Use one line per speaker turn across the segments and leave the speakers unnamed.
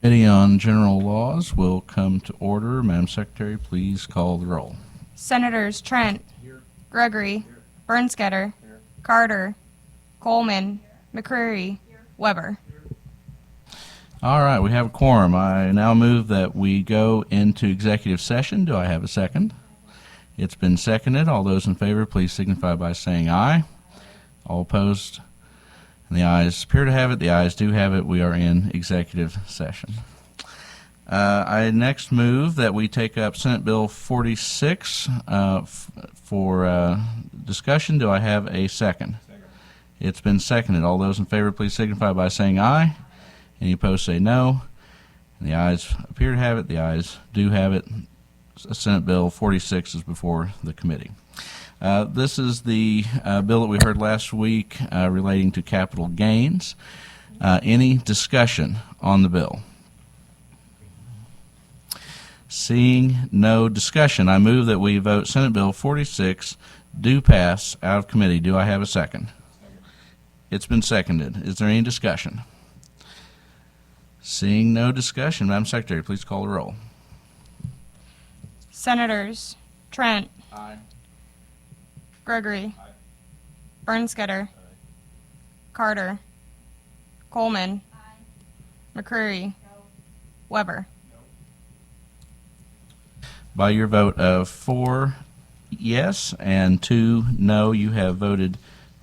Committee on General Laws will come to order. Madam Secretary, please call the roll.
Senators Trent, Gregory, Bernsketter, Carter, Coleman, McCreary, Weber.
All right, we have a quorum. I now move that we go into executive session. Do I have a second? It's been seconded. All those in favor, please signify by saying aye. All opposed? And the ayes appear to have it. The ayes do have it. We are in executive session. I next move that we take up Senate Bill 46 for discussion. Do I have a second? It's been seconded. All those in favor, please signify by saying aye. Any opposed, say no. And the ayes appear to have it. The ayes do have it. Senate Bill 46 is before the committee. This is the bill that we heard last week relating to capital gains. Any discussion on the bill? Seeing no discussion, I move that we vote Senate Bill 46 do pass out of committee. Do I have a second? It's been seconded. Is there any discussion? Seeing no discussion, Madam Secretary, please call the roll.
Senators Trent,
Aye.
Gregory, Bernsketter, Carter, Coleman, McCreary, Weber.
By your vote of 4 yes and 2 no, you have voted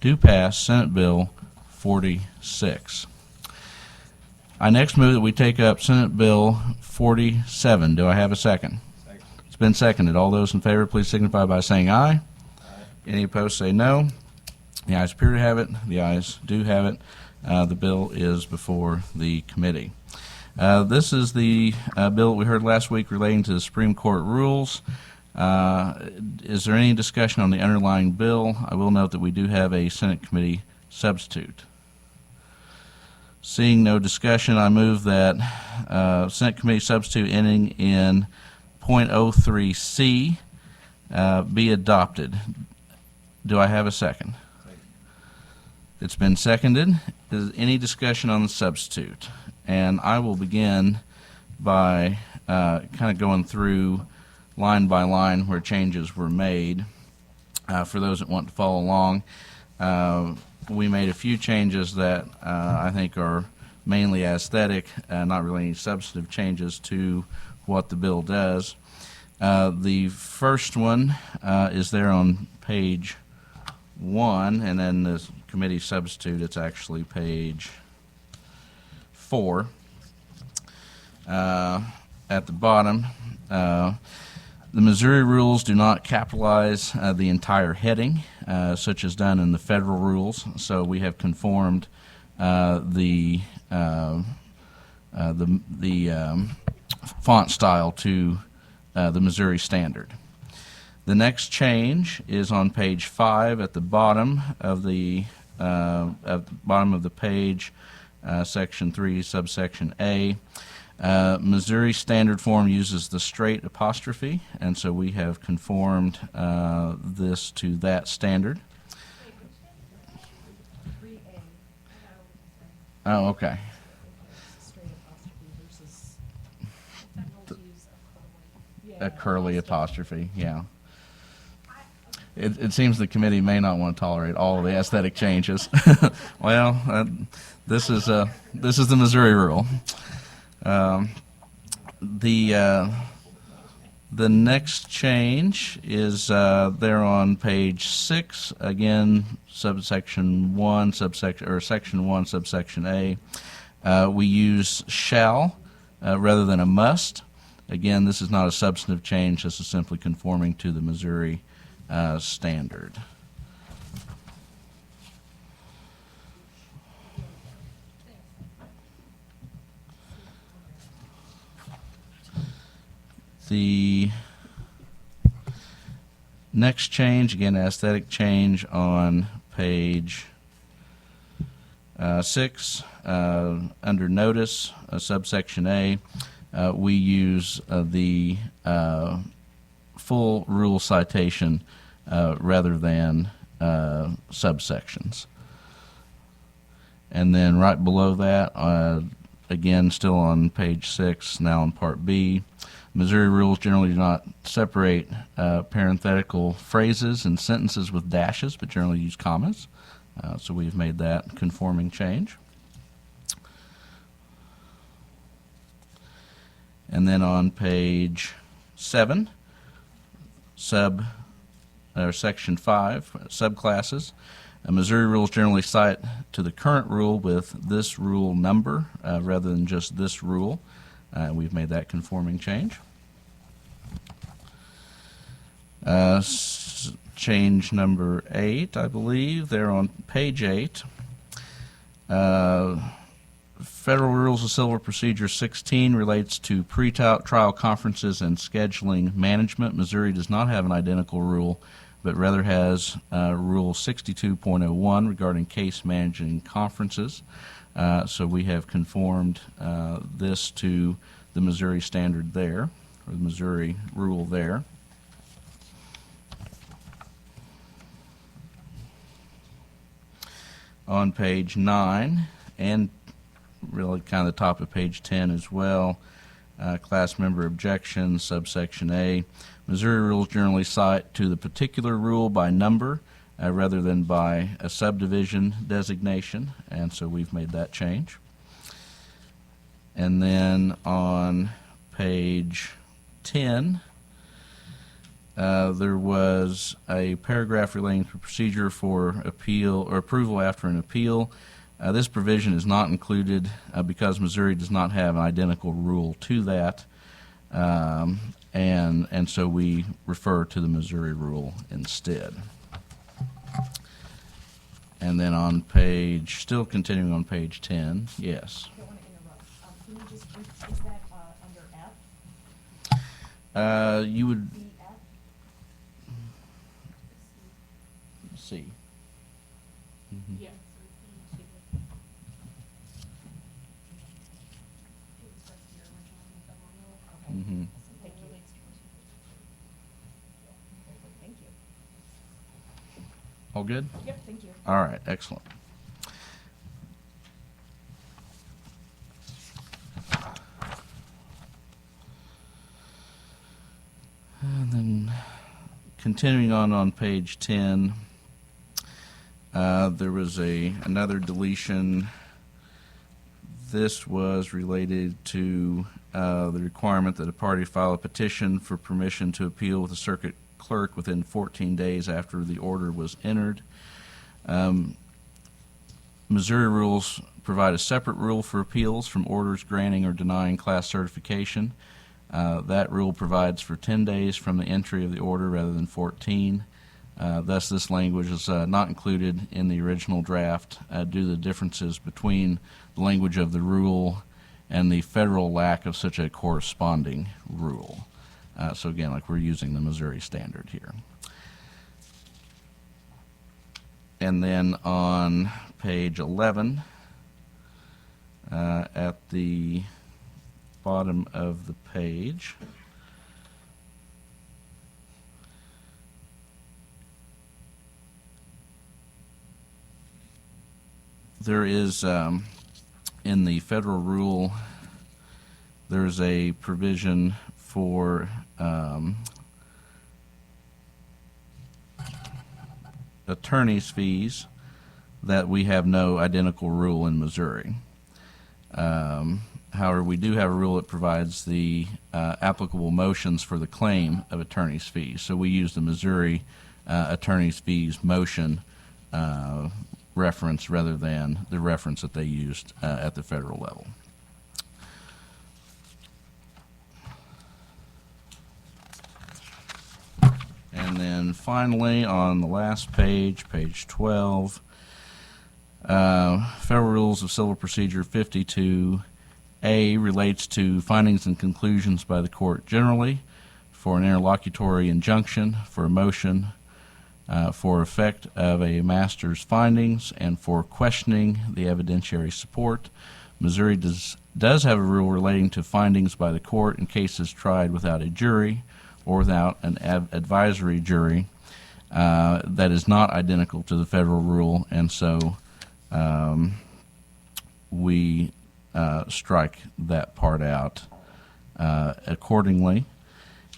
to pass Senate Bill 46. I next move that we take up Senate Bill 47. Do I have a second? Second. It's been seconded. All those in favor, please signify by saying aye. Any opposed, say no. The ayes appear to have it. The ayes do have it. The bill is before the committee. This is the bill that we heard last week relating to the Supreme Court rules. Is there any discussion on the underlying bill? I will note that we do have a Senate committee substitute. Seeing no discussion, I move that Senate committee substitute ending in .03C be adopted. Do I have a second? It's been seconded. Is any discussion on the substitute? And I will begin by kind of going through line by line where changes were made. For those that want to follow along, we made a few changes that I think are mainly aesthetic, not really any substantive changes to what the bill does. The first one is there on page 1, and then the committee substitute, it's actually page 4. At the bottom, the Missouri rules do not capitalize the entire heading, such as done in the federal rules. So we have conformed the font style to the Missouri standard. The next change is on page 5 at the bottom of the page, section 3, subsection A. Missouri standard form uses the straight apostrophe, and so we have conformed this to that standard. Oh, okay. A curly apostrophe, yeah. It seems the committee may not want to tolerate all of the aesthetic changes. Well, this is the Missouri rule. The next change is there on page 6, again, section 1, subsection A. We use shall rather than a must. Again, this is not a substantive change. This is simply conforming to the Missouri standard. The next change, again, aesthetic change on page 6, under notice, subsection A, we use the full rule citation rather than subsections. And then right below that, again, still on page 6, now on Part B. Missouri rules generally do not separate parenthetical phrases and sentences with dashes, but generally use commas. So we've made that conforming change. And then on page 7, Section 5, subclasses. Missouri rules generally cite to the current rule with this rule number rather than just this rule. We've made that conforming change. Change number 8, I believe, there on page 8. Federal Rules of Civil Procedure 16 relates to pre-trial conferences and scheduling management. Missouri does not have an identical rule, but rather has Rule 62.01 regarding case managing conferences. So we have conformed this to the Missouri standard there, or the Missouri rule there. On page 9, and really kind of the top of page 10 as well, class member objections, subsection A. Missouri rules generally cite to the particular rule by number rather than by a subdivision designation, and so we've made that change. And then on page 10, there was a paragraph relating to procedure for appeal or approval after an appeal. This provision is not included because Missouri does not have an identical rule to that, and so we refer to the Missouri rule instead. And then on page, still continuing on page 10, yes.
I don't want to interrupt. Can you just, is that under F?
You would
B, F?
see. Mm-hmm.
Yeah.
Mm-hmm.
Thank you. Thank you.
All good?
Yep, thank you.
All right, excellent. And then continuing on page 10, there was another deletion. This was related to the requirement that a party file a petition for permission to appeal with the circuit clerk within 14 days after the order was entered. Missouri rules provide a separate rule for appeals from orders granting or denying class certification. That rule provides for 10 days from the entry of the order rather than 14. Thus, this language is not included in the original draft due to the differences between the language of the rule and the federal lack of such a corresponding rule. So again, like we're using the Missouri standard here. And then on page 11, at the bottom of the page, there is, in the federal rule, there's a provision for attorney's fees that we have no identical rule in Missouri. However, we do have a rule that provides the applicable motions for the claim of attorney's fees. So we use the Missouri attorney's fees motion reference rather than the reference that they used at the federal level. And then finally, on the last page, page 12, Federal Rules of Civil Procedure 52A relates to findings and conclusions by the court generally, for an interlocutory injunction, for a motion, for effect of a master's findings, and for questioning the evidentiary support. Missouri does have a rule relating to findings by the court in cases tried without a jury or without an advisory jury that is not identical to the federal rule, and so we strike that part out accordingly.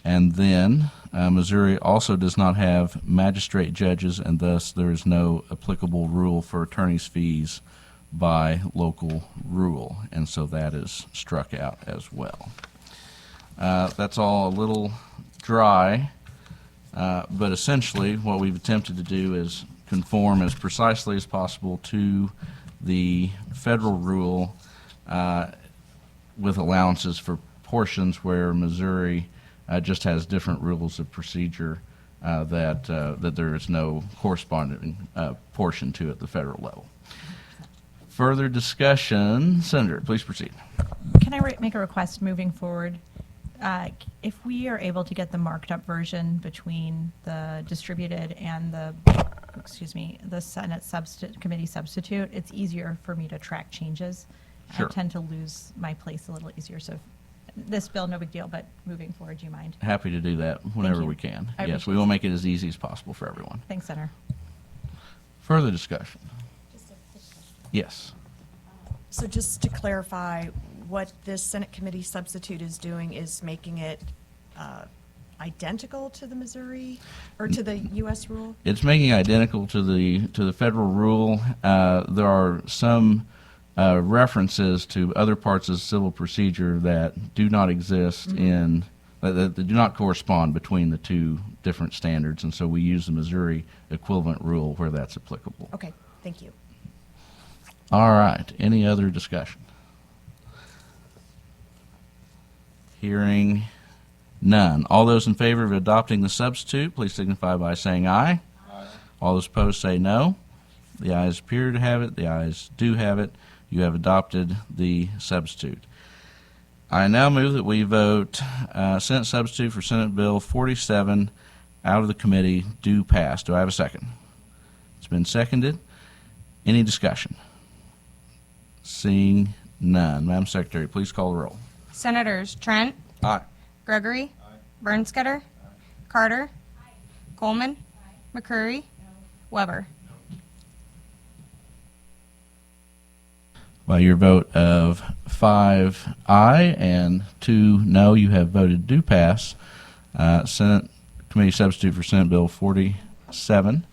And then Missouri also does not have magistrate judges, and thus there is no applicable rule for attorney's fees by local rule, and so that is struck out as well. That's all a little dry, but essentially what we've attempted to do is conform as precisely as possible to the federal rule with allowances for portions where Missouri just has different rules of procedure that there is no corresponding portion to at the federal level. Further discussion, Senator, please proceed.
Can I make a request moving forward? If we are able to get the marked up version between the distributed and the Senate committee substitute, it's easier for me to track changes.
Sure.
I tend to lose my place a little easier. So this bill, no big deal, but moving forward, do you mind?
Happy to do that whenever
you.
we can.
I
Yes, we
appreciate
will
it.
make it as easy as possible for everyone.
Thanks, Senator.
Further discussion?
Just a quick question.
Yes.
So just to clarify, what this Senate committee substitute is doing is making it identical to the Missouri, or to the U.S. rule?
It's making identical to the federal rule. There are some references to other parts of civil procedure that do not exist in that do not correspond between the two different standards, and so we use the Missouri equivalent rule where that's applicable.
Okay, thank you.
All right. Any other discussion? Hearing none. All those in favor of adopting the substitute, please signify by saying aye. Aye. All those opposed say no. The ayes appear to have it. The ayes do have it. You have adopted the substitute. I now move that we vote Senate substitute for Senate Bill 47 out of the committee do pass. Do I have a second? It's been seconded. Any discussion? Seeing none. Madam Secretary, please call the roll.
Senators Trent,
Aye.
Gregory, Bernsketter, Carter, Coleman, McCreary, Weber.
By your vote of 5 aye and 2 no, you have voted do pass Senate Committee Substitute for Senate Bill 47.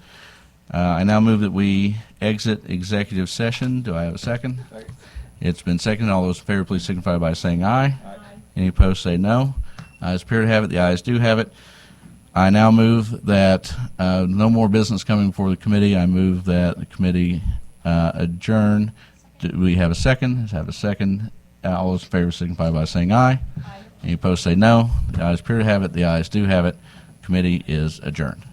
I now move that we exit executive session. Do I have a second? Second. It's been seconded. All those in favor, please signify by saying aye. Aye. Any opposed, say no. Ayes appear to have it. The ayes do have it. I now move that no more business coming before the committee. I move that the committee adjourn. Do we have a second? Let's have a second. All those in favor signify by saying aye. Aye. Any opposed, say no. The ayes appear to have it. The ayes do have it. Committee is adjourned.